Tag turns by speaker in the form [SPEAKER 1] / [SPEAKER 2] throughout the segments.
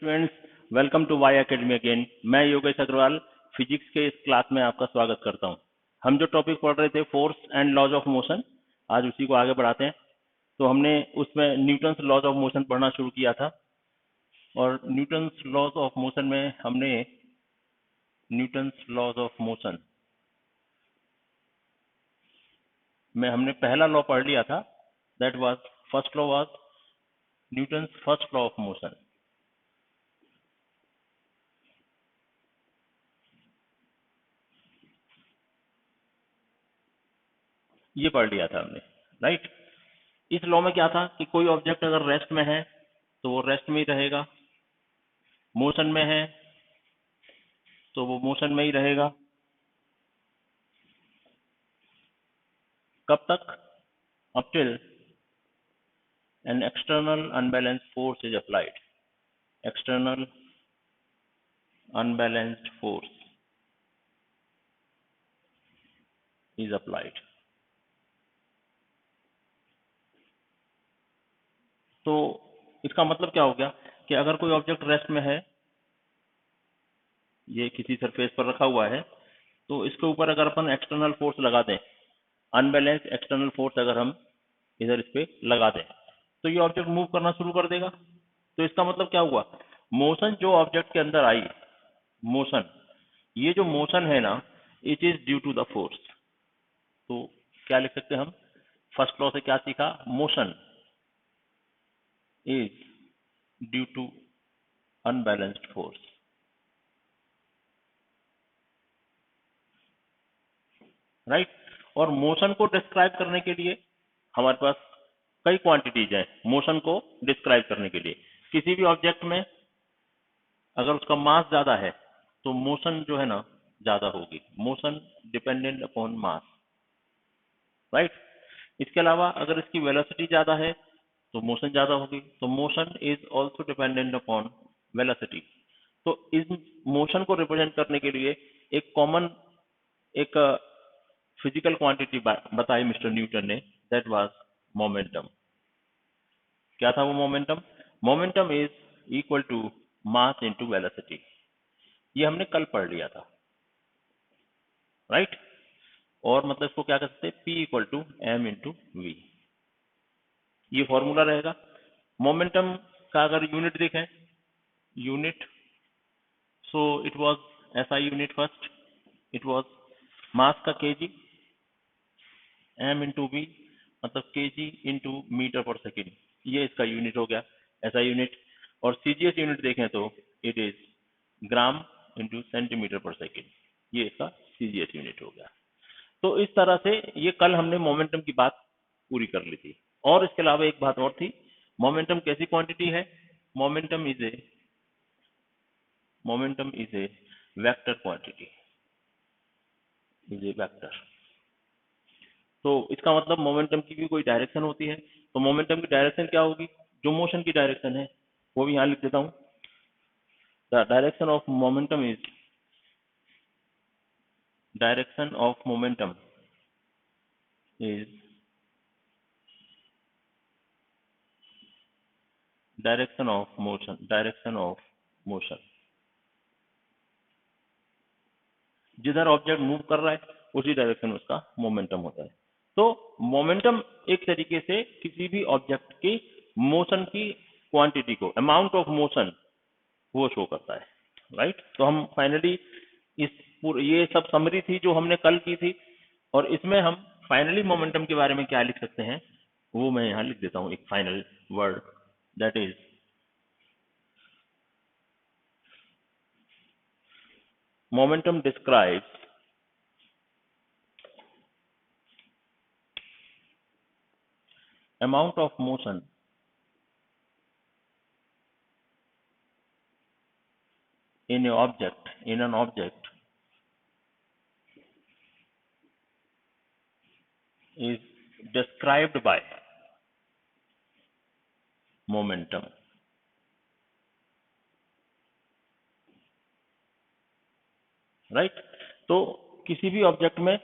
[SPEAKER 1] Students, welcome to Y academy again. मैं Yogesh Agarwal physics के इस क्लास में आपका स्वागत करता हूं। हम जो टॉपिक पढ़ रहे थे force and laws of motion, आज उसी को आगे बढ़ाते हैं। तो हमने उसमें न्यूटन्स लॉज ऑफ मोशन पढ़ना शुरू किया था और न्यूटन्स लॉज ऑफ मोशन में हमने न्यूटन्स लॉज ऑफ मोशन में हमने पहला लॉ पढ़ लिया था, that was first law was Newton's first law of motion. ये पढ़ लिया था हमने, राइट। इस लॉ में क्या था कि कोई ऑब्जेक्ट अगर रेस्ट में है तो वो रेस्ट में ही रहेगा, मोशन में है तो वो मोशन में ही रहेगा। कब तक? Up till an external unbalanced force is applied. External unbalanced force is applied. तो इसका मतलब क्या हो गया कि अगर कोई ऑब्जेक्ट रेस्ट में है, ये किसी सरफेस पर रखा हुआ है, तो इसके ऊपर अगर अपन एक्सटर्नल फोर्स लगा दें, अनबैलेंस्ड एक्सटर्नल फोर्स अगर हम इधर इस पे लगा दें, तो ये ऑब्जेक्ट मूव करना शुरू कर देगा। तो इसका मतलब क्या हुआ, मोशन जो ऑब्जेक्ट के अंदर आई, मोशन, ये जो मोशन है ना, it is due to the force. तो क्या लिख सकते हैं हम? फर्स्ट लॉ से क्या सीखा? Motion is due to unbalanced force. Right. और मोशन को डिस्क्राइब करने के लिए हमारे पास कई क्वांटिटीज हैं। मोशन को डिस्क्राइब करने के लिए किसी भी ऑब्जेक्ट में अगर उसका मास ज्यादा है तो मोशन जो है ना ज्यादा होगी। Motion dependent upon mass, right. इसके अलावा अगर इसकी वेलोसिटी ज्यादा है तो मोशन ज्यादा होगी। तो motion is also dependent upon velocity. तो इस मोशन को रिप्रेजेंट करने के लिए एक कॉमन एक फिजिकल क्वांटिटी बताई मिस्टर न्यूटन ने, दैट वाज मोमेंटम। क्या था वो momentum? Momentum is equal to mass into velocity. ये हमने कल पढ़ लिया था, राइट। और मतलब इसको क्या कर सकते हैं? P equal to M into V, ये फॉर्मूला रहेगा। मोमेंटम का अगर यूनिट देखें, unit, so it was SI unit first, it was mass का केजी, एम इंटू वी मतलब KG into metre per second, ये इसका यूनिट हो गया, ऐसा यूनिट। और सीजीएस यूनिट देखें तो it is gram into centimetre पर सेकेंड, ये इसका सीजीएस यूनिट हो गया। तो इस तरह से ये कल हमने मोमेंटम की बात पूरी कर ली थी। और इसके अलावा एक बात और थी, मोमेंटम कैसी क्वांटिटी है? Momentum is a vector quantity, is a vector. तो इसका मतलब मोमेंटम की भी कोई डायरेक्शन होती है। तो मोमेंटम की डायरेक्शन क्या होगी? जो मोशन की डायरेक्शन है वो भी यहां लिख देता हूं। The direction of momentum is direction of momentum is direction of motion, direction of motion. जिधर ऑब्जेक्ट मूव कर रहा है उसी डायरेक्शन में उसका मोमेंटम होता है। तो मोमेंटम एक तरीके से किसी भी ऑब्जेक्ट की मोशन की क्वांटिटी को, अमाउंट ऑफ मोशन, वो शो करता है, राइट। तो हम फाइनली ये सब समरी थी जो हमने कल की थी, और इसमें हम फाइनली मोमेंटम के बारे में क्या लिख सकते हैं वो मैं यहां लिख देता हूं, एक final word, that is momentum describes amount of motion in an object is described by momentum. Right. तो किसी भी ऑब्जेक्ट में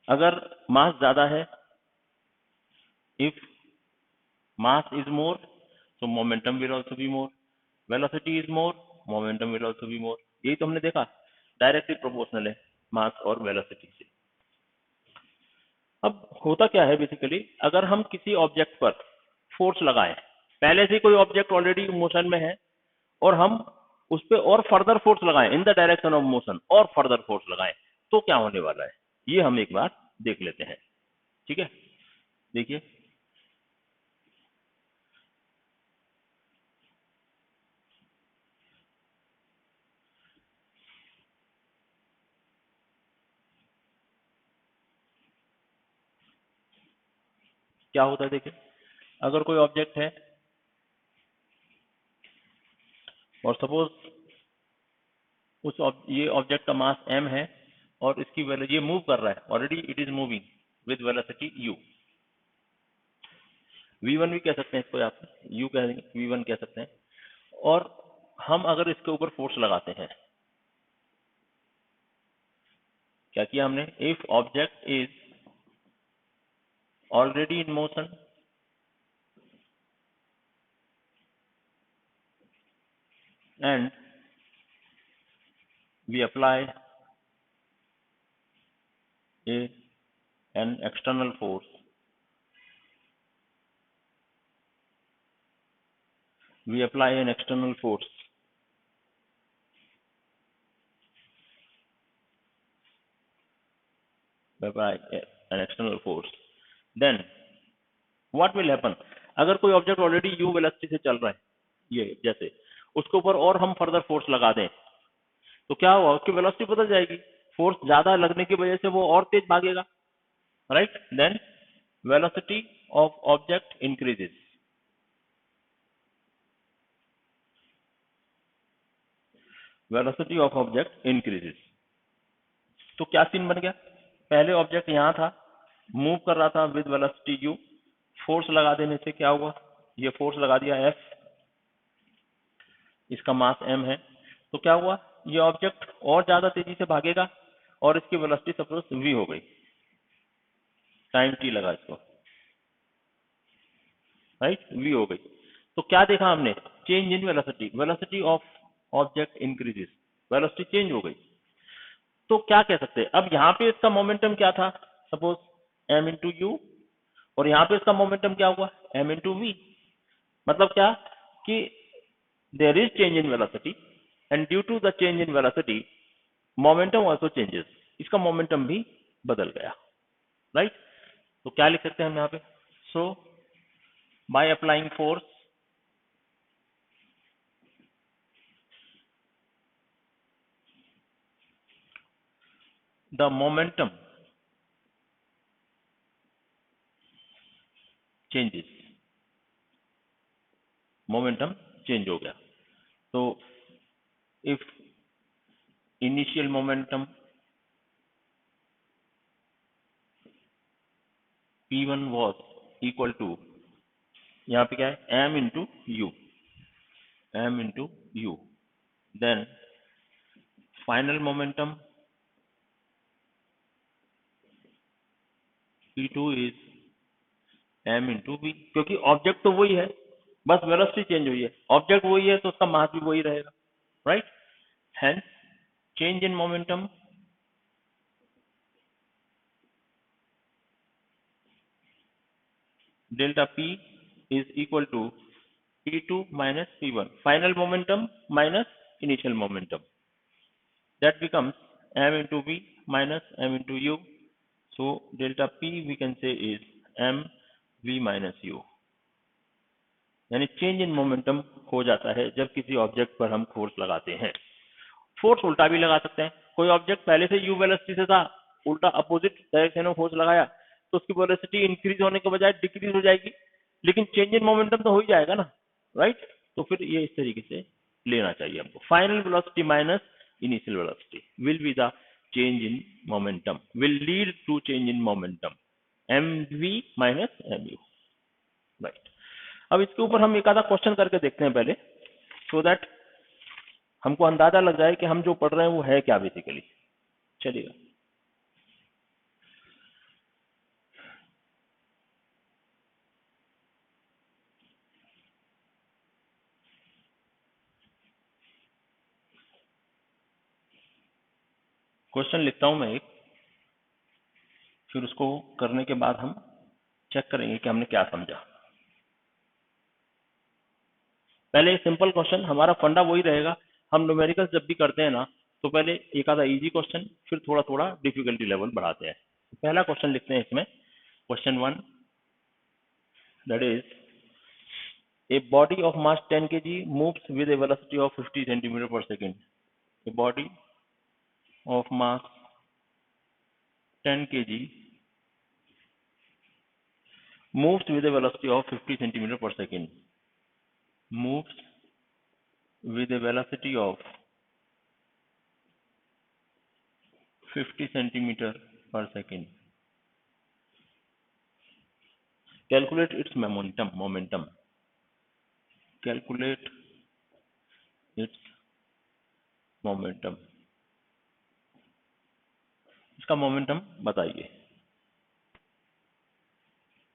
[SPEAKER 1] अगर मास ज्यादा है, इफ मास इज मोर तो momentum will also be more. Velocity is more, momentum will also be more. यही तो हमने देखा, डायरेक्टली प्रोपोर्शनल है मास और वेलोसिटी से। अब होता क्या है बेसिकली, अगर हम किसी ऑब्जेक्ट पर फोर्स लगाएं, पहले से कोई ऑब्जेक्ट ऑलरेडी मोशन में है और हम उस पर और फर्दर फोर्स लगाएं in the direction of motion, और फर्दर फोर्स लगाएं, तो क्या होने वाला है ये हम एक बार देख लेते हैं। ठीक है, देखिए क्या होता है। देखिए अगर कोई ऑब्जेक्ट है और सपोज ये ऑब्जेक्ट का मास m है और इसकी ये मूव कर रहा है, already it is moving with velocity u। v1 भी कह सकते हैं इसको, आप u कह देंगे, v1 कह सकते हैं। और हम अगर इसके ऊपर फोर्स लगाते हैं, क्या किया हमने, if object is already in motion and we apply an external force, we apply an external force then what will happen, अगर कोई ऑब्जेक्ट ऑलरेडी u वेलोसिटी से चल रहा है, ये जैसे उसके ऊपर और हम फर्दर फोर्स लगा दें, तो क्या होगा, उसकी वेलोसिटी बदल जाएगी, फोर्स ज्यादा लगने की वजह से वो और तेज भागेगा, right. Then velocity of object increases, velocity of object increases. तो क्या सीन बन गया, पहले ऑब्जेक्ट यहां था, मूव कर रहा था विद वेलोसिटी u, फोर्स लगा देने से क्या हुआ, ये फोर्स लगा दिया F, इसका मास m है, तो क्या हुआ, ये ऑब्जेक्ट और ज्यादा तेजी से भागेगा और इसकी वेलोसिटी सपोज v हो गई, टाइम t लगा इसको, राइट, v हो गई। तो क्या देखा हमने, change in velocity, velocity of object increases, velocity change हो गई। तो क्या कह सकते हैं, अब यहाँ पे इसका मोमेंटम क्या था, सपोज m इंटू यू, और यहाँ पे इसका मोमेंटम क्या हुआ, m इंटू वी। मतलब क्या कि there is change in velocity and due to the change in velocity momentum also changes, इसका मोमेंटम भी बदल गया, राइट। तो क्या लिख सकते हैं हम यहाँ पे, so by applying force the momentum changes, momentum change हो गया। तो if initial momentum p1 was equal to, यहाँ पे क्या है, m into U, then final momentum p2 is m into V, क्योंकि ऑब्जेक्ट तो वही है, बस वेलोसिटी चेंज हुई है, ऑब्जेक्ट वही है तो उसका मास भी वही रहेगा, right. Hence change in momentum delta p is equal to p2 minus p1, final momentum minus initial momentum, that becomes m into v minus m into u, so delta p we can say is m v minus u, यानी change in momentum हो जाता है जब किसी object पर हम force लगाते हैं। फोर्स उल्टा भी लगा सकते हैं, कोई ऑब्जेक्ट पहले से u वेलोसिटी से था, उल्टा अपोजिट डायरेक्शन में फोर्स लगाया तो उसकी वेलोसिटी इंक्रीज होने के बजाय डिक्रीज हो जाएगी, लेकिन चेंज इन मोमेंटम तो हो ही जाएगा ना, राइट। तो फिर ये इस तरीके से लेना चाहिए हमको, final velocity minus initial velocity will be the change in momentum, will lead to change in momentum, mv minus mu, right. अब इसके ऊपर हम एक आधा क्वेश्चन करके देखते हैं पहले, सो दैट हमको अंदाजा लग जाए कि हम जो पढ़ रहे हैं वो है क्या बेसिकली। चलिएगा, क्वेश्चन लिखता हूं मैं एक, फिर उसको करने के बाद हम चेक करेंगे कि हमने क्या समझा। पहले सिंपल क्वेश्चन, हमारा फंडा वही रहेगा, हम न्यूमेरिकल्स जब भी करते हैं ना तो पहले एक आधा इजी क्वेश्चन, फिर थोड़ा थोड़ा डिफिकल्टी लेवल बढ़ाते हैं। पहला क्वेश्चन लिखते हैं इसमें, question 1, that is a body of mass 10 kg moves with a velocity of 50 centimeter per second. A body of mass 10 kg moves with a velocity of 50 centimeter per second. Moves with a velocity of 50 centimeter per second. Calculate its momentum. Calculate its momentum. इसका momentum बताइए।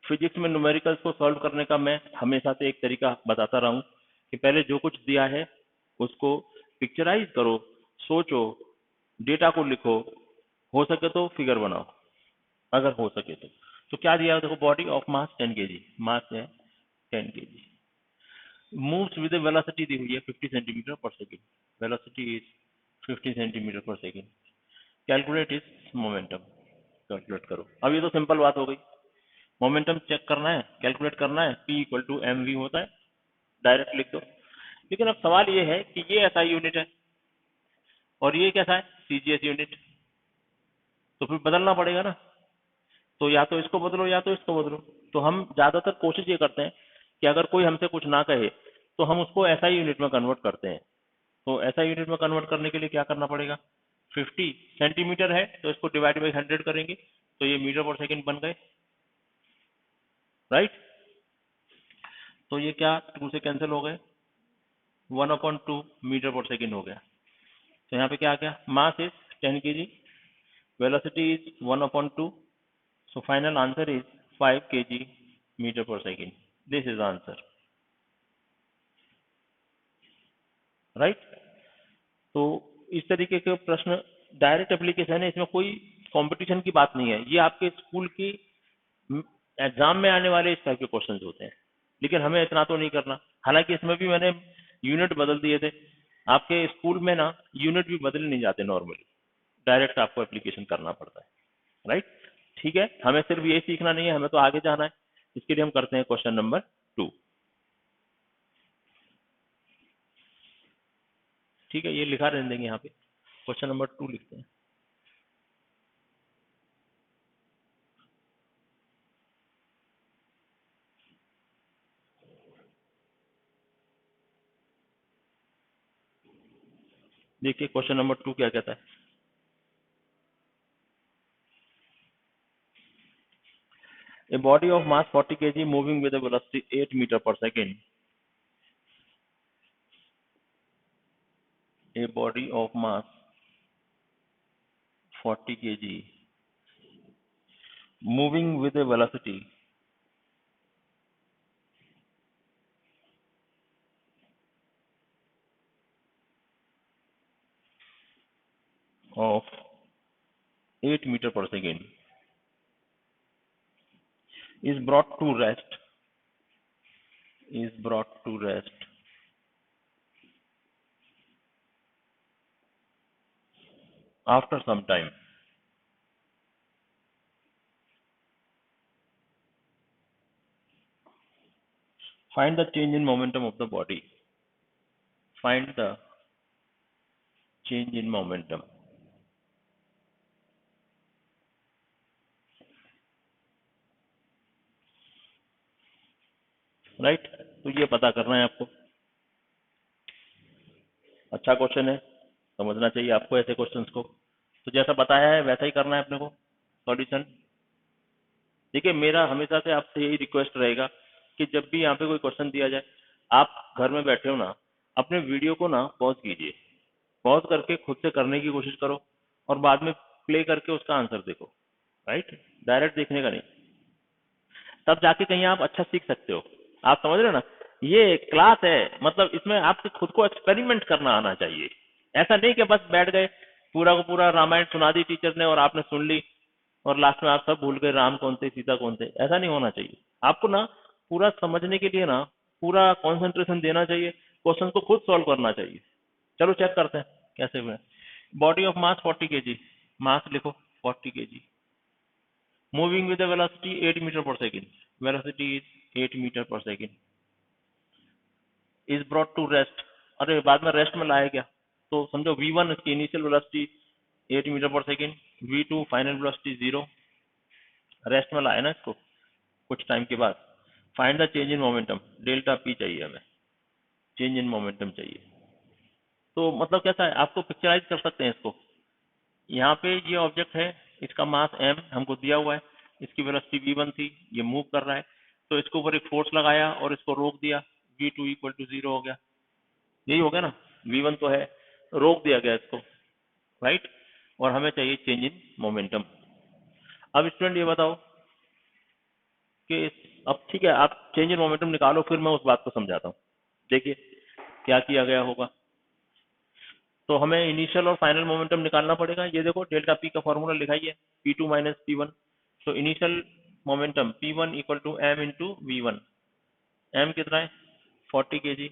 [SPEAKER 1] Physics में numericals को solve करने का मैं हमेशा से एक तरीका बताता रहा हूं कि पहले जो कुछ दिया है उसको पिक्चराइज करो, सोचो, डेटा को लिखो, हो सके तो फिगर बनाओ अगर हो सके तो क्या दिया है देखो, बॉडी ऑफ मास 10 केजी, मास है 10 केजी, मूव्स विद वेलोसिटी दी हुई है 50 सेंटीमीटर पर सेकेंड, वेलोसिटी इज 50 सेंटीमीटर पर second, calculate is momentum, calculate करो। अब ये तो सिंपल बात हो गई, मोमेंटम चेक करना है, कैलकुलेट करना है, P इक्वल टू mv होता है, डायरेक्ट लिख दो। लेकिन अब सवाल ये है कि ये SI यूनिट है और ये कैसा है, CGS यूनिट, तो फिर बदलना पड़ेगा ना, तो या तो इसको बदलो या तो इसको बदलो। तो हम ज्यादातर कोशिश ये करते हैं कि अगर कोई हमसे कुछ ना कहे तो हम उसको SI यूनिट में कन्वर्ट करते हैं। तो SI यूनिट में कन्वर्ट करने के लिए क्या करना पड़ेगा, 50 सेंटीमीटर है तो इसको डिवाइड बाई 100 करेंगे तो ये मीटर पर सेकेंड बन गए, राइट। तो ये क्या 2 से कैंसिल हो गए, 1/2 मीटर पर सेकेंड हो गया। तो यहाँ पे क्या आ गया, mass is 10 kg, velocity is 1/2, so final answer is 5 kg meter per second. This is the answer, right? तो इस तरीके के प्रश्न डायरेक्ट एप्लीकेशन है, इसमें कोई कंपटीशन की बात नहीं है, ये आपके स्कूल की एग्जाम में आने वाले इस टाइप के क्वेश्चन होते हैं, लेकिन हमें इतना तो नहीं करना। हालांकि इसमें भी मैंने यूनिट बदल दिए थे, आपके स्कूल में ना यूनिट भी बदल नहीं जाते नॉर्मली, डायरेक्ट आपको एप्लीकेशन करना पड़ता है, राइट। ठीक है, हमें सिर्फ ये सीखना नहीं है, हमें तो आगे जाना है, इसके लिए हम करते हैं क्वेश्चन नंबर 2। ठीक है, ये लिखा रहने देंगे यहाँ पे, क्वेश्चन नंबर 2 लिखते हैं। देखिए क्वेश्चन नंबर 2 क्या कहता है, a body of mass 40 kg moving with a velocity 8 meter per second, a body of mass 40 kg moving with a velocity of 8 meter per second is brought to rest after some time. Find the change in momentum of the body. Find the change in momentum. Right, तो ये पता करना है आपको। अच्छा question है, समझना चाहिए आपको ऐसे क्वेश्चंस को। तो जैसा बताया है वैसा ही करना है अपने को सॉल्यूशन। देखिए मेरा हमेशा से आपसे यही रिक्वेस्ट रहेगा कि जब भी यहाँ पे कोई क्वेश्चन दिया जाए, आप घर में बैठे हो ना, अपने वीडियो को ना पॉज कीजिए, पॉज करके खुद से करने की कोशिश करो और बाद में प्ले करके उसका आंसर देखो, राइट, डायरेक्ट देखने का नहीं, तब जाके कहीं आप अच्छा सीख सकते हो। आप समझ रहे हो ना, ये क्लास है, मतलब इसमें आपको खुद को एक्सपेरिमेंट करना आना चाहिए। ऐसा नहीं कि बस बैठ गए पूरा को पूरा रामायण सुना दी टीचर ने और आपने सुन ली और लास्ट में आप सब भूल गए राम कौन थे सीता कौन थे। ऐसा नहीं होना चाहिए। आपको ना पूरा समझने के लिए ना पूरा कंसंट्रेशन देना चाहिए, क्वेश्चन को खुद सॉल्व करना चाहिए। चलो चेक करते हैं कैसे हुए। Body of mass 40 KG, mass लिखो 40 KG, moving with velocity 8 metre per second, velocity is 8 metre per second, is brought to rest. अरे बाद में रेस्ट में लाया गया तो समझो v1 इसकी initial velocity 8 metre per second, v2 final velocity 0, rest में लाया ना इसको कुछ टाइम के बाद। Find the change in momentum, delta P चाहिए हमें, चेंज इन मोमेंटम चाहिए। तो मतलब कैसा है, आपको पिक्चराइज कर सकते हैं इसको। यहाँ पे ये ऑब्जेक्ट है, इसका मास m हमको दिया हुआ है, इसकी वेलोसिटी v1 थी, ये मूव कर रहा है, तो इसके ऊपर एक फोर्स लगाया और इसको रोक दिया, v2 इक्वल टू 0 हो गया। यही हो गया ना, v1 तो है, रोक दिया गया इसको, राइट। और हमें चाहिए चेंज इन मोमेंटम। अब स्टूडेंट ये बताओ कि अब ठीक है, आप चेंज इन मोमेंटम निकालो, फिर मैं उस बात को समझाता हूँ। देखिए क्या किया गया होगा। तो हमें इनिशियल और फाइनल मोमेंटम निकालना पड़ेगा। ये देखो डेल्टा पी का फॉर्मूला लिखाई है, P2 माइनस P1। तो initial momentum P1 equal to m into V1। m कितना है 40 केजी,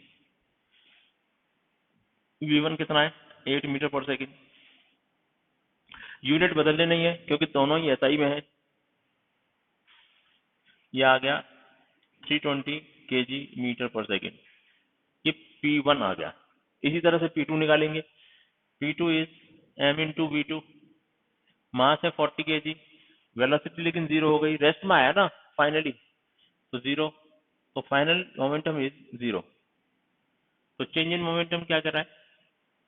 [SPEAKER 1] V1 कितना है 8 मीटर पर सेकेंड। यूनिट बदलने नहीं है क्योंकि दोनों ही SI में है। ये आ गया 320 केजी मीटर पर सेकेंड, ये P1 आ गया। इसी तरह से P2 निकालेंगे, P2 is m into V2, मास है 40 केजी, वेलोसिटी लेकिन 0 हो गई, रेस्ट में आया ना फाइनली, तो 0, तो फाइनल मोमेंटम इज 0। तो चेंज इन मोमेंटम क्या कर रहा है,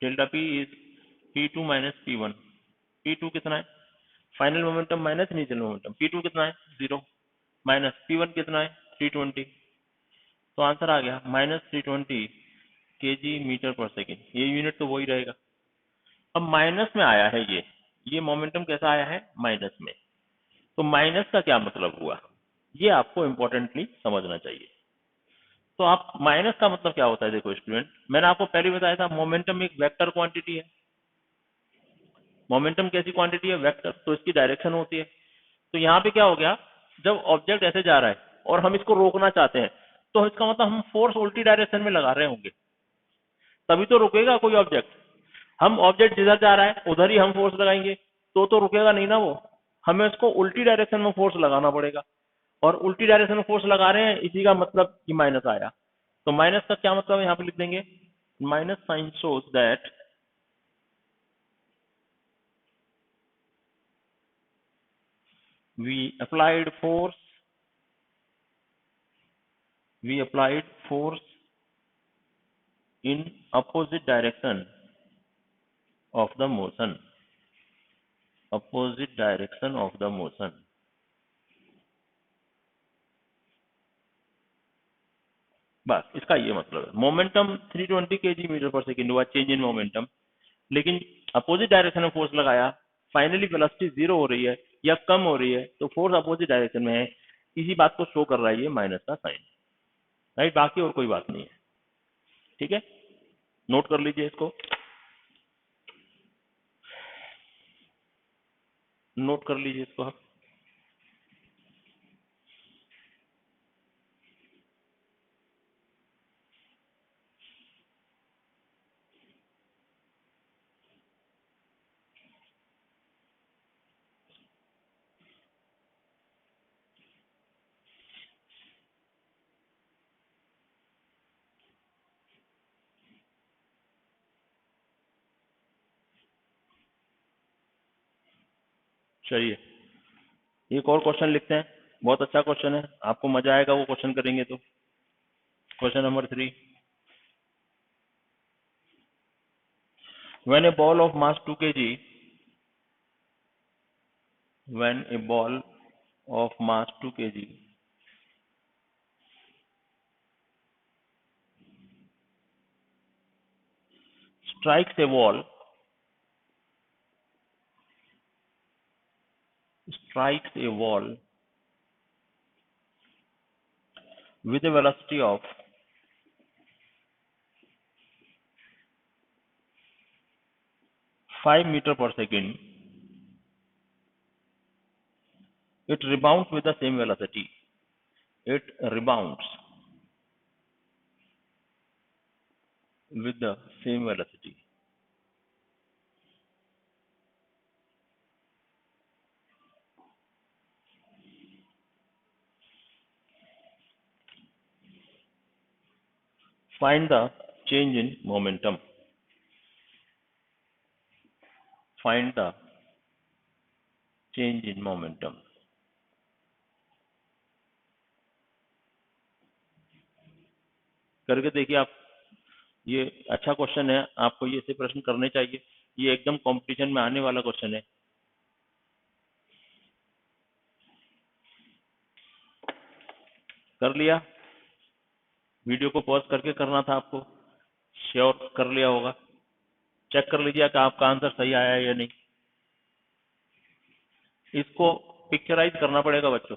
[SPEAKER 1] delta P is P2 minus P1। P2 कितना है final momentum minus initial momentum, P2 कितना है 0, माइनस P1 कितना है 320। तो आंसर आ गया minus 320 KG metre per second. ये यूनिट तो वही रहेगा। अब माइनस में आया है ये मोमेंटम कैसा आया है माइनस में। तो माइनस का क्या मतलब हुआ, ये आपको इंपॉर्टेंटली समझना चाहिए। तो आप माइनस का मतलब क्या होता है, देखो स्टूडेंट, मैंने आपको पहले बताया था मोमेंटम एक वेक्टर क्वांटिटी है। मोमेंटम कैसी क्वांटिटी है, वेक्टर, तो इसकी डायरेक्शन होती है। तो यहाँ पे क्या हो गया, जब ऑब्जेक्ट ऐसे जा रहा है और हम इसको रोकना चाहते हैं, तो इसका मतलब हम फोर्स उल्टी डायरेक्शन में लगा रहे होंगे, तभी तो रुकेगा कोई ऑब्जेक्ट। हम ऑब्जेक्ट जिधर जा रहा है उधर ही हम फोर्स लगाएंगे तो रुकेगा नहीं ना वो, हमें उसको उल्टी डायरेक्शन में फोर्स लगाना पड़ेगा। और उल्टी डायरेक्शन में फोर्स लगा रहे हैं, इसी का मतलब कि माइनस आया। तो माइनस का क्या मतलब है, यहाँ पे लिख देंगे minus sign shows that we applied force in opposite direction of the motion, opposite direction of the motion। बस इसका ये मतलब है, momentum 320 KG metre per second हुआ चेंज इन मोमेंटम, लेकिन अपोजिट डायरेक्शन में फोर्स लगाया, फाइनली वेलोसिटी 0 हो रही है या कम हो रही है, तो फोर्स अपोजिट डायरेक्शन में है। इसी बात को शो कर रहा है ये माइनस का साइन, राइट। बाकी और कोई बात नहीं है, ठीक है। नोट कर लीजिए इसको, नोट कर लीजिए इसको आप। चलिए एक और क्वेश्चन लिखते हैं, बहुत अच्छा क्वेश्चन है, आपको मजा आएगा वो क्वेश्चन करेंगे तो। Question number 3, when a ball of mass 2 kg, when a ball of mass 2 kg strikes a wall, with a velocity of 5 meter per second, it rebounds with the same velocity. It rebounds with the same velocity. Find the change in momentum. Find the change in momentum. करके देखिए आप, ये अच्छा question है, आपको ये ऐसे प्रश्न करने चाहिए, ये एकदम कंपटीशन में आने वाला क्वेश्चन है। कर लिया? वीडियो को पॉज करके करना था आपको, श्योर कर लिया होगा। चेक कर लीजिए कि आपका आंसर सही आया है या नहीं। इसको पिक्चराइज करना पड़ेगा बच्चों,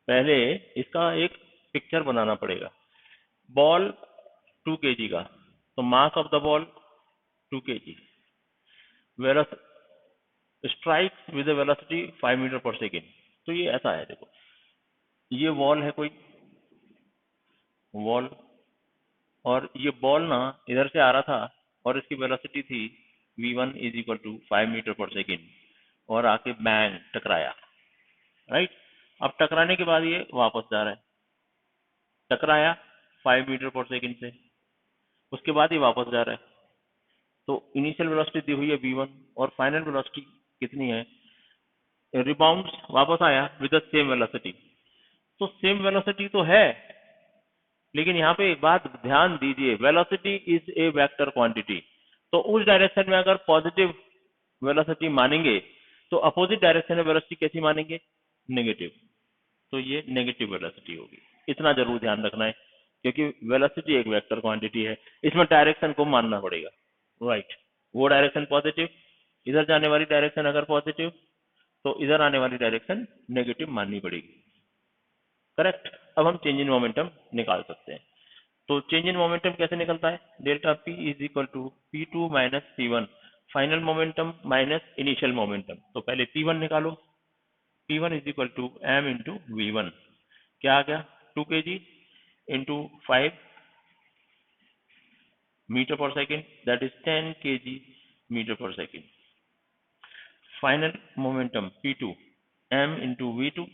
[SPEAKER 1] पहले इसका एक पिक्चर बनाना पड़ेगा। बॉल 2 kg का, तो mass of the ball 2 kg, strikes with velocity 5 metre per second. तो ये ऐसा है, देखो ये वॉल है कोई वॉल, और ये बॉल ना इधर से आ रहा था और इसकी वेलोसिटी थी v1 is equal to 5 metre per second, और आके बैंग टकराया, राइट। अब टकराने के बाद ये वापस जा रहा है, टकराया 5 मीटर पर सेकेंड से, उसके बाद ये वापस जा रहा है। तो इनिशियल वेलोसिटी दी हुई है v1 और फाइनल वेलोसिटी कितनी है, रिबाउंड वापस आया विद द सेम वेलोसिटी। तो सेम वेलोसिटी तो है, लेकिन यहाँ पे एक बात ध्यान दीजिए, velocity is a vector quantity. तो उस डायरेक्शन में अगर पॉजिटिव वेलोसिटी मानेंगे तो अपोजिट डायरेक्शन में वेलोसिटी कैसी मानेंगे, नेगेटिव। तो ये नेगेटिव वेलोसिटी होगी, इतना जरूर ध्यान रखना है, क्योंकि वेलोसिटी एक वेक्टर क्वांटिटी है, इसमें डायरेक्शन को मानना पड़ेगा, राइट। वो डायरेक्शन पॉजिटिव, इधर जाने वाली डायरेक्शन अगर पॉजिटिव, तो इधर आने वाली डायरेक्शन नेगेटिव माननी पड़ेगी, करेक्ट। अब हम चेंज इन मोमेंटम निकाल सकते हैं। तो चेंज इन मोमेंटम कैसे निकलता है, delta P is equal to P2 minus P1, final momentum minus initial momentum. तो पहले P1 निकालो, P1 is equal to m into V1, क्या आ गया 2 kg into 5 metre per second, that is 10 kg metre per second. Final momentum P2 m into V2,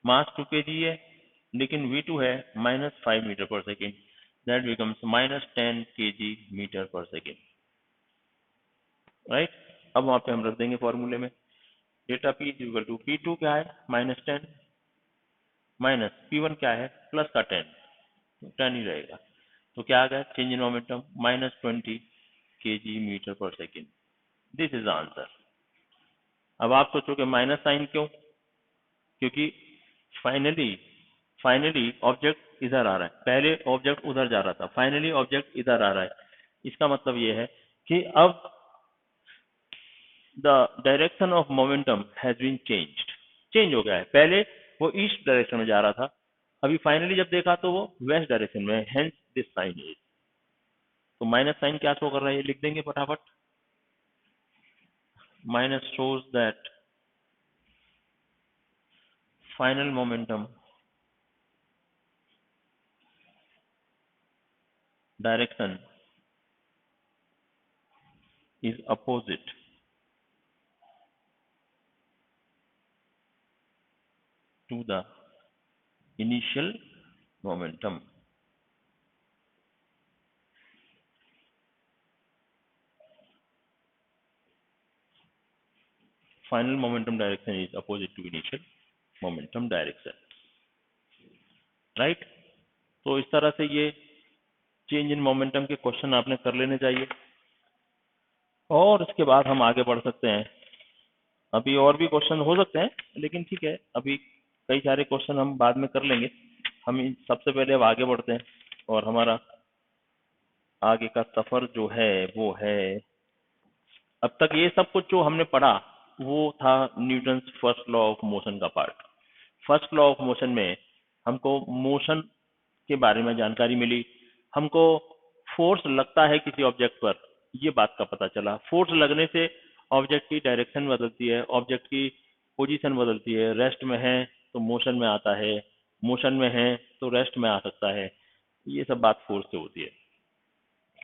[SPEAKER 1] mass 2 kg है लेकिन V2 है minus 5 metre per second, that becomes minus 10 kg metre per second, right. अब वहां पे हम रख देंगे फॉर्मूले में, delta P is equal to P2 क्या है -10 माइनस P1 क्या है प्लस का 10, तो 10 ही रहेगा। तो क्या आ गया change in momentum -20 kg metre per second, this is answer. अब आप सोचोगे माइनस साइन क्यों, क्योंकि फाइनली ऑब्जेक्ट इधर आ रहा है, पहले ऑब्जेक्ट उधर जा रहा था, फाइनली ऑब्जेक्ट इधर आ रहा है। इसका मतलब ये है कि अब the direction of momentum has been changed, change हो गया है। पहले वो ईस्ट डायरेक्शन में जा रहा था, अभी फाइनली जब देखा तो वो वेस्ट डायरेक्शन में है, हेंस दिस साइन इज। तो माइनस साइन क्या शो कर रहा है, ये लिख देंगे फटाफट, minus shows that final momentum direction is opposite to the initial momentum. Final momentum direction is opposite to initial momentum direction, right? तो इस तरह से ये चेंज इन मोमेंटम के क्वेश्चन आपने कर लेने चाहिए, और उसके बाद हम आगे बढ़ सकते हैं। अभी और भी क्वेश्चन हो सकते हैं, लेकिन ठीक है, अभी कई सारे क्वेश्चन हम बाद में कर लेंगे। हम सबसे पहले अब आगे बढ़ते हैं, और हमारा आगे का सफर जो है वो है, अब तक ये सब कुछ जो हमने पढ़ा वो था Newton first law of motion का part. First law of motion में हमको मोशन के बारे में जानकारी मिली, हमको फोर्स लगता है किसी ऑब्जेक्ट पर, ये बात का पता चला। फोर्स लगने से ऑब्जेक्ट की डायरेक्शन बदलती है, ऑब्जेक्ट की पोजीशन बदलती है, रेस्ट में है तो मोशन में आता है, मोशन में है तो रेस्ट में आ सकता है, ये सब बात फोर्स से होती है।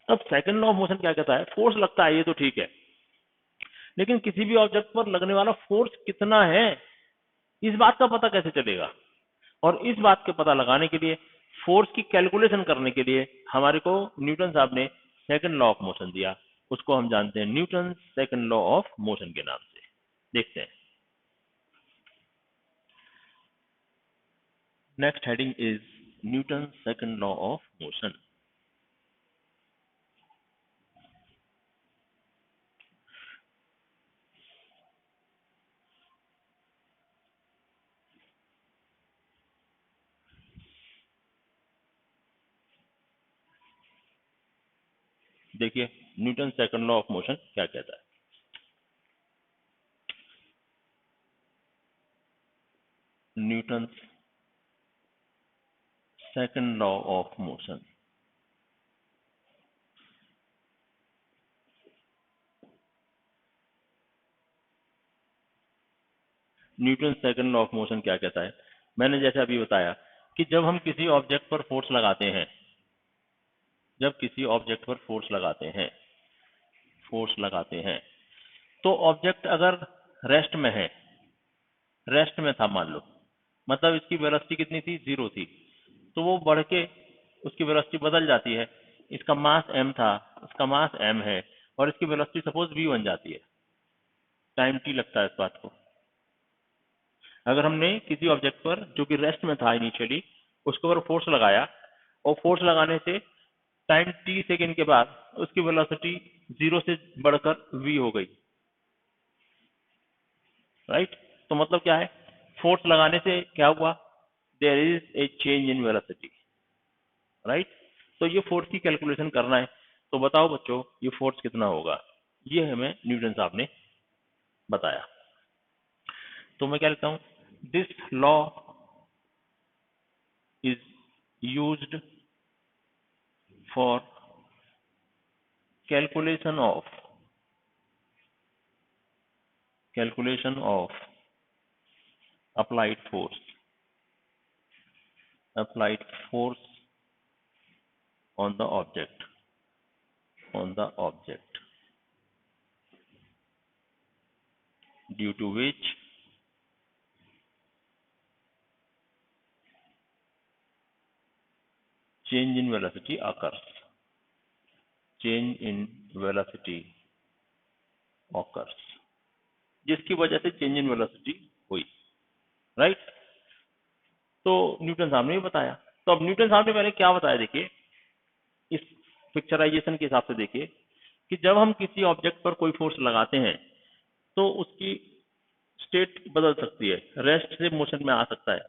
[SPEAKER 1] अब सेकंड लॉ ऑफ मोशन क्या कहता है, फोर्स लगता है ये तो ठीक है, लेकिन किसी भी ऑब्जेक्ट पर लगने वाला फोर्स कितना है इस बात का पता कैसे चलेगा। और इस बात के पता लगाने के लिए, फोर्स की कैलकुलेशन करने के लिए हमारे को न्यूटन साहब ने सेकंड लॉ ऑफ मोशन दिया, उसको हम जानते हैं Newton second law of motion के नाम से। देखते हैं, next heading is Newton second law of motion. देखिए Newton second law of motion क्या कहता है। Newton second law of motion, Newton second law of motion क्या कहता है, मैंने जैसे अभी बताया कि जब हम किसी ऑब्जेक्ट पर फोर्स लगाते हैं, जब किसी ऑब्जेक्ट पर फोर्स लगाते हैं तो ऑब्जेक्ट अगर रेस्ट में है, रेस्ट में था मान लो, मतलब इसकी वेलोसिटी कितनी थी, 0 थी, तो वो बढ़ के उसकी वेलोसिटी बदल जाती है। इसका मास m था, इसका मास m है, और इसकी वेलोसिटी सपोज v बन जाती है, टाइम t लगता है इस बात को। अगर हमने किसी ऑब्जेक्ट पर जो कि रेस्ट में था इनिशियली, उसके ऊपर फोर्स लगाया और फोर्स लगाने से टाइम t सेकेंड के बाद उसकी वेलोसिटी 0 से बढ़कर v हो गई, राइट। तो मतलब क्या है, फोर्स लगाने से क्या हुआ, there is a change in velocity, right. तो ये फोर्स की कैलकुलेशन करना है, तो बताओ बच्चों ये फोर्स कितना होगा, ये हमें न्यूटन साहब ने बताया। तो मैं क्या लिखता हूं, this law is used for calculation of applied force on the object due to which change in velocity occurs, जिसकी वजह से चेंज इन वेलोसिटी हुई, राइट। तो न्यूटन साहब ने भी बताया। तो अब न्यूटन साहब ने पहले क्या बताया, देखिए इस पिक्चराइजेशन के हिसाब से देखिए कि जब हम किसी ऑब्जेक्ट पर कोई फोर्स लगाते हैं तो उसकी स्टेट बदल सकती है, रेस्ट से मोशन में आ सकता है,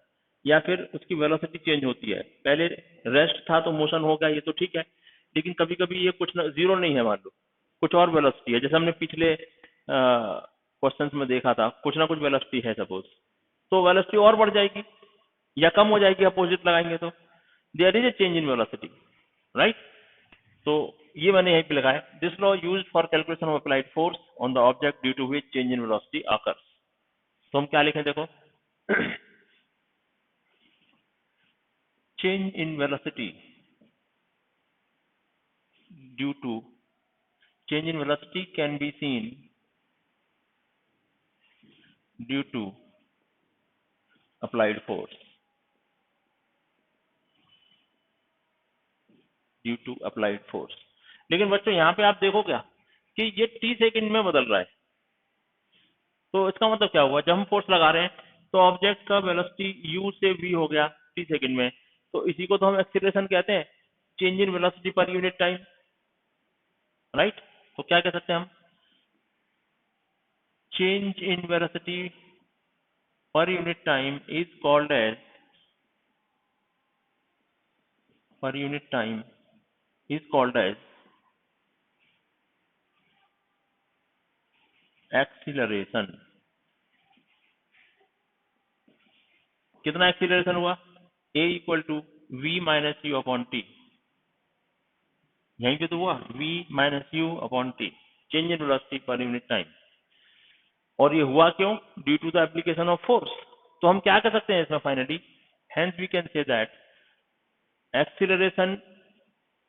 [SPEAKER 1] या फिर उसकी वेलोसिटी चेंज होती है। पहले रेस्ट था तो मोशन हो गया, ये तो ठीक है, लेकिन कभी कभी ये कुछ जीरो नहीं है, मान लो कुछ और वेलोसिटी है, जैसे हमने पिछले क्वेश्चंस में देखा था, कुछ ना कुछ वेलोसिटी है सपोज, तो वेलोसिटी और बढ़ जाएगी या कम हो जाएगी, अपोजिट लगाएंगे तो there is a change in velocity, right. तो ये मैंने यहीं पे लगाया, this law used for calculation of applied force on the object due to which change in velocity occurs. तो हम क्या लिखें, देखो change in velocity due to change in velocity can be seen due to applied force, लेकिन बच्चों यहाँ पे आप देखो क्या कि ये t सेकंड में बदल रहा है, तो इसका मतलब क्या हुआ, जब हम फोर्स लगा रहे हैं तो ऑब्जेक्ट का वेलोसिटी u से v हो गया t सेकंड में, तो इसी को तो हम एक्सीलरेशन कहते हैं, change in velocity per unit time, right. तो क्या कह सकते हैं हम, change in velocity per unit time is called as acceleration. कितना एक्सीलरेशन हुआ, a equal to v minus u upon t, यहीं पे तो हुआ v minus you upon t, change in velocity per unit time. और ये हुआ क्यों? Due to the application of force. तो हम क्या कर सकते हैं इसमें finally, hence we can say that acceleration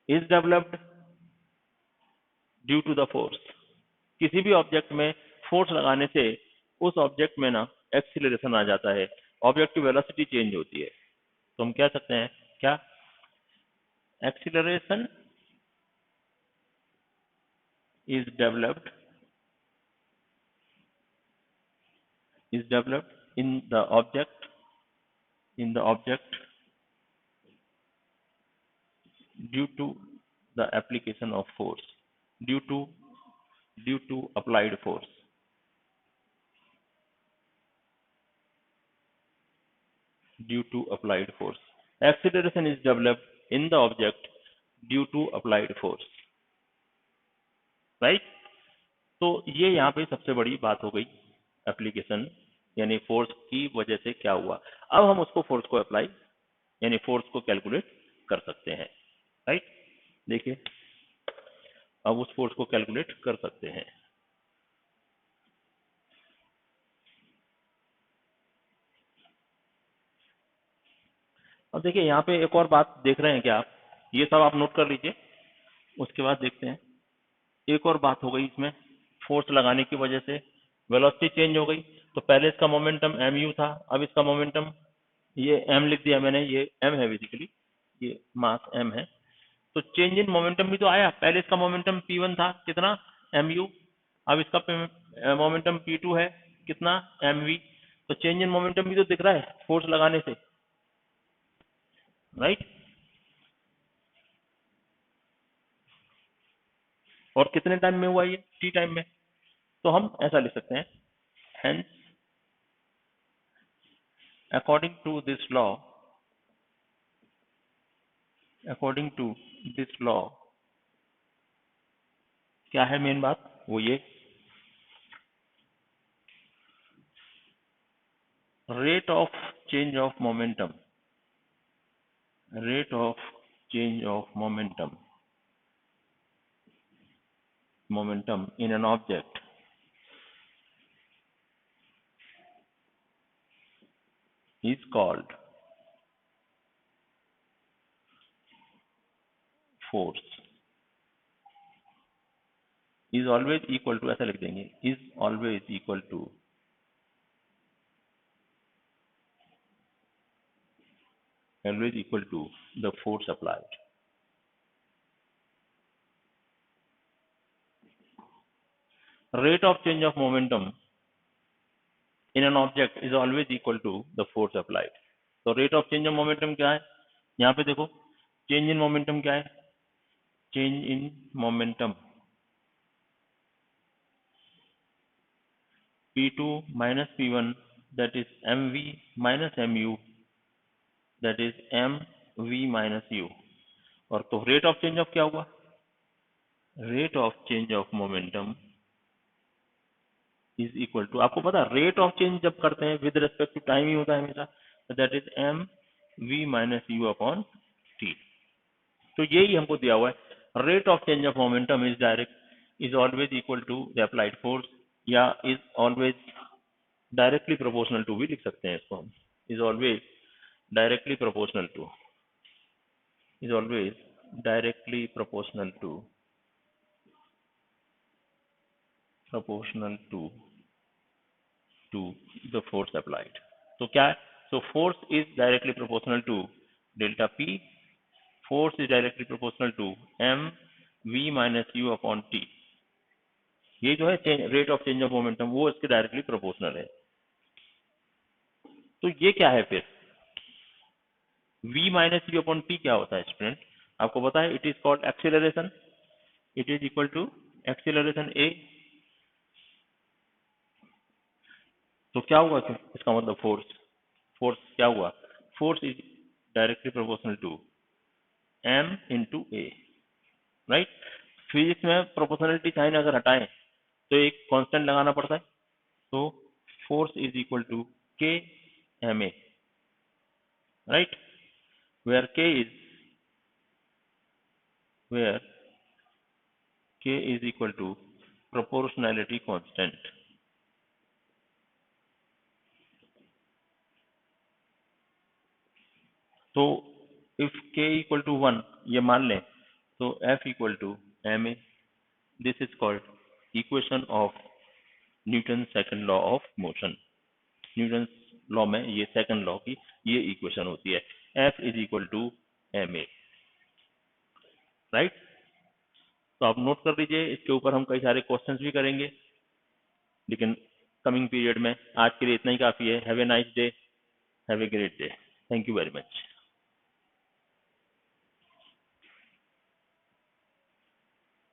[SPEAKER 1] is developed due to the force. किसी भी ऑब्जेक्ट में फोर्स लगाने से उस ऑब्जेक्ट में ना एक्सीलरेशन आ जाता है, ऑब्जेक्ट की वेलोसिटी चेंज होती है। तो हम कह सकते हैं क्या, acceleration is developed in the object due to the application of force, due to applied force, due to applied force। Acceleration is developed in the object due to applied force, right? तो ये यहाँ पे सबसे बड़ी बात हो गई, application यानी फोर्स की वजह से क्या हुआ। अब हम उसको फोर्स को अप्लाई यानी फोर्स को कैलकुलेट कर सकते हैं, राइट। देखिए अब उस फोर्स को कैलकुलेट कर सकते हैं। अब देखिए यहाँ पे एक और बात देख रहे हैं क्या आप, ये सब आप नोट कर लीजिए, उसके बाद देखते हैं। एक और बात हो गई इसमें, फोर्स लगाने की वजह से वेलोसिटी चेंज हो गई। तो पहले इसका मोमेंटम एम यू था, अब इसका मोमेंटम ये एम लिख दिया मैंने, ये एम है बेसिकली, ये मास एम है। तो चेंज इन मोमेंटम भी तो आया, पहले इसका मोमेंटम P1 था कितना, एम यू, अब इसका मोमेंटम P2 है कितना, एम वी। तो चेंज इन मोमेंटम भी तो दिख रहा है फोर्स लगाने से, राइट। और कितने टाइम में हुआ ये, टी टाइम में। तो हम ऐसा लिख सकते हैं, hence according to this law, according to this law, क्या है मेन बात, वो ये rate of change of momentum, rate of change of momentum, momentum in an object is called force, is always equal to, ऐसा लिख देंगे, is always equal to the force applied। rate of change of momentum in an object is always equal to the force applied। तो rate of change of momentum क्या है, यहाँ पे देखो change in momentum क्या है, change in momentum P2 minus P1 that is mv minus mu that is mv minus u। और तो रेट ऑफ चेंज ऑफ क्या हुआ, rate of change of momentum is equal to, आपको पता rate of change जब करते हैं with respect to time ही होता है हमेशा, that is M V minus you upon T. तो यही हमको दिया हुआ है, rate of change of momentum is direct is always equal to the applied force, या is always directly proportional to भी लिख सकते हैं इसको हम, is always directly proportional to, is always directly proportional to the force applied। तो क्या है, so force is directly proportional to delta P, force is directly proportional to m v minus u upon t। ये जो है rate of change of momentum वो इसके directly proportional है। तो ये क्या है फिर, v minus you upon t क्या होता है स्टूडेंट, आपको पता है, it is called acceleration, it is equal to acceleration a। तो क्या हुआ फिर, इसका मतलब फोर्स, फोर्स क्या हुआ, force is directly proportional to m into a, right. Physics में प्रोपोर्शनलिटी साइन अगर हटाएं तो एक कांस्टेंट लगाना पड़ता है, तो force is equal to k m a, right, where k is, where k is equal to proportionality constant। तो इफ k इक्वल टू 1 ये मान लें तो F equal to ma। This is called equation of Newton second law of motion. Newton law में ये second law की ये equation होती है, F is equal to ma। Right, तो आप नोट कर लीजिए, इसके ऊपर हम कई सारे क्वेश्चंस भी करेंगे, लेकिन कमिंग पीरियड में। आज के लिए इतना ही काफी है। Have a nice day, have a great day, thank you very much.